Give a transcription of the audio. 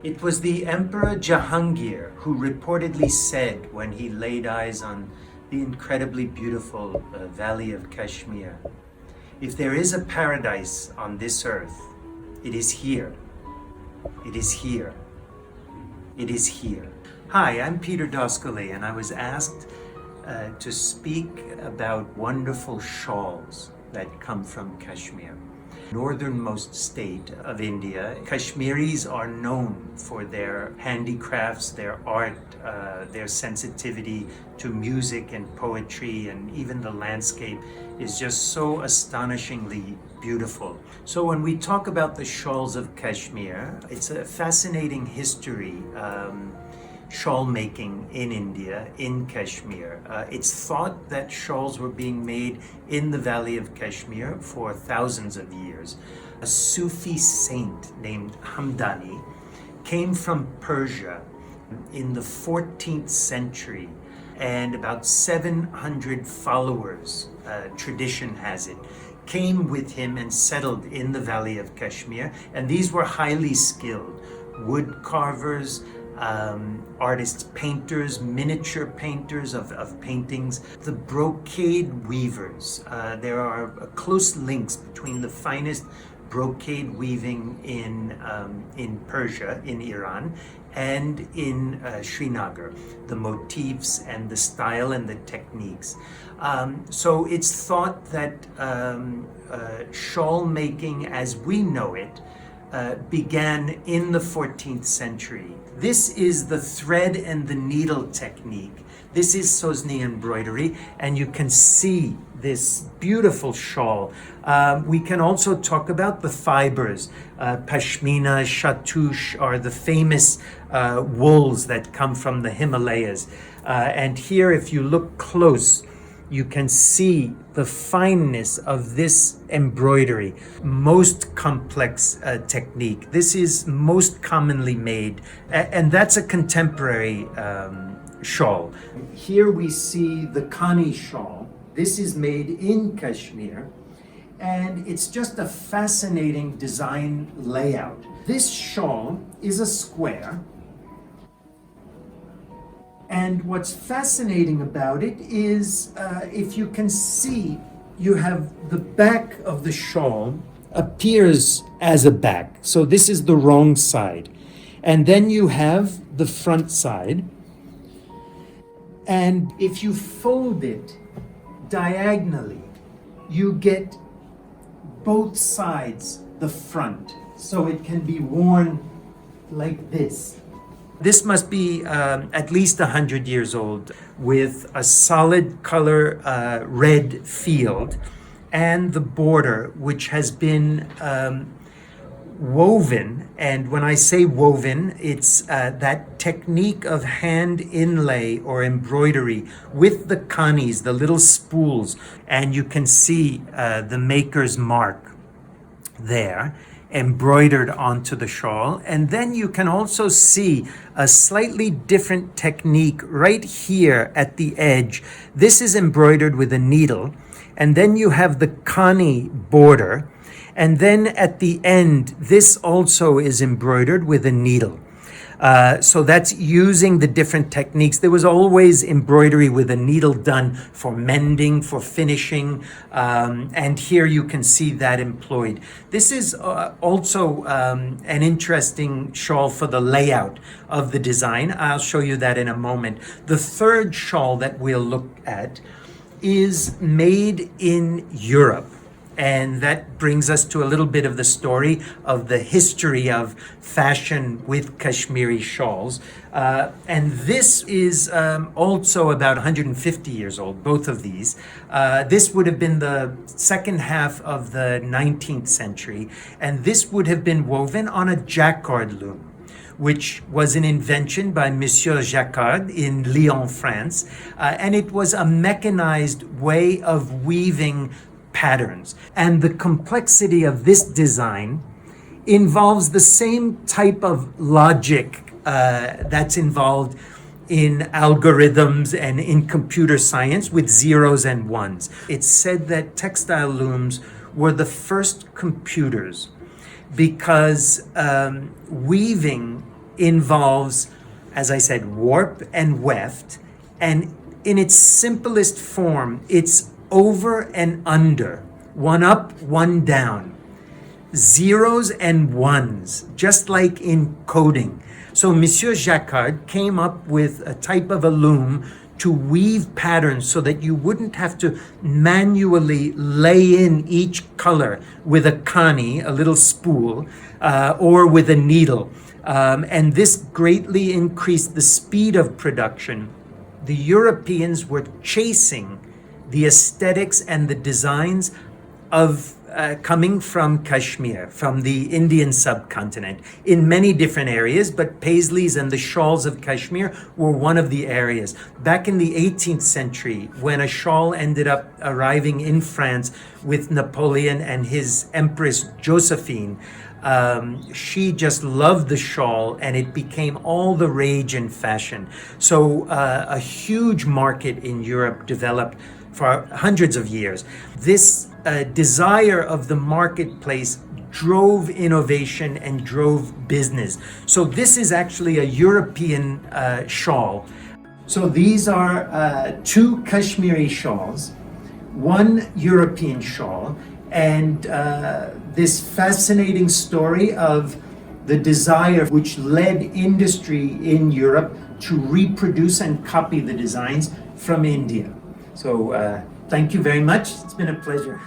It was the Emperor Jahangir who reportedly said when he laid eyes on the incredibly beautiful Valley of Kashmir, "If there is a paradise on this earth, it is here. It is here. It is here." Hi, I'm Peter Doskale, and I was asked to speak about wonderful shawls that come from Kashmir. Northernmost state of India, Kashmiris are known for their handicrafts, their art, their sensitivity to music and poetry, and even the landscape is just so astonishingly beautiful. So when we talk about the Shawls of Kashmir, it's a fascinating history. Shawl making in India, in Kashmir. It's thought that shawls were being made in the Valley of Kashmir for thousands of years. A Sufi saint named Hamdani came from Persia in the 14th century, and about 700 followers, tradition has it, came with him and settled in the Valley of Kashmir, and these were highly skilled wood carvers, artists, painters, miniature painters of paintings, the brocade weavers. There are close links between the finest brocade weaving in Persia, in Iran, and in Srinagar, the motifs and the style and the techniques. So it's thought that shawl making as we know it began in the 14th century. This is the thread and the needle technique. This is Sozni embroidery, and you can see this beautiful shawl. We can also talk about the fibers. Pashmina, Shatouche are the famous wools that come from the Himalayas. And here, if you look close, you can see the fineness of this embroidery, most complex technique. This is most commonly made, and that's a contemporary shawl. Here we see the Connie Shaw. This is made in Kashmir, and it's just a fascinating design layout. This shawl is a square, and what's fascinating about it is, if you can see, you have the back of the shawl appears as a back. So this is the wrong side. And then you have the front side. And if you fold it diagonally, you get both sides the front. So it can be worn like this. This must be at least 100 years old, with a solid color red field and the border, which has been woven. And when I say woven, it's that technique of hand inlay or embroidery with the kanis, the little spools. And you can see the maker's mark there, embroidered onto the shawl. And then you can also see a slightly different technique right here at the edge. This is embroidered with a needle, and then you have the Kani border, and then at the end this also is embroidered with a needle. So that's using the different techniques. There was always embroidery with a needle done for mending, for finishing, and here you can see that employed. This is also an interesting shawl for the layout of the design. I'll show you that in a moment. The third shawl that we'll look at is made in Europe. And that brings us to a little bit of the story of the history of fashion with Kashmiri shawls. And this is also about 150 years old, both of these. This would have been the second half of the 19th century, and this would have been woven on a jacquard loom, which was an invention by Monsieur Jacquard in Lyon, France. And it was a mechanized way of weaving patterns. And the complexity of this design involves the same type of logic that's involved in algorithms and in computer science with zeros and ones. It's said that textile looms were the first computers because weaving involves, as I said, warp and weft. And in its simplest form, it's over and under, one up, one down, zeros and ones, just like in coding. So Monsieur Jacquard came up with a type of a loom to weave patterns so that you wouldn't have to manually lay in each color with a Connie, a little spool, or with a needle. And this greatly increased the speed of production. The Europeans were chasing the aesthetics and the designs of coming from Kashmir, from the Indian subcontinent, in many different areas, but Paisleys and the Shawls of Kashmir were one of the areas. Back in the 18th century, when a shawl ended up arriving in France with Napoleon and his Empress Josephine, she just loved the shawl and it became all the rage in fashion. So a huge market in Europe developed for hundreds of years. This desire of the marketplace drove innovation and drove business. So this is actually a European shawl. So these are two Kashmiri shawls, one European shawl, and this fascinating story of the desire which led industry in Europe to reproduce and copy the designs from India. So thank you very much. It's been a pleasure.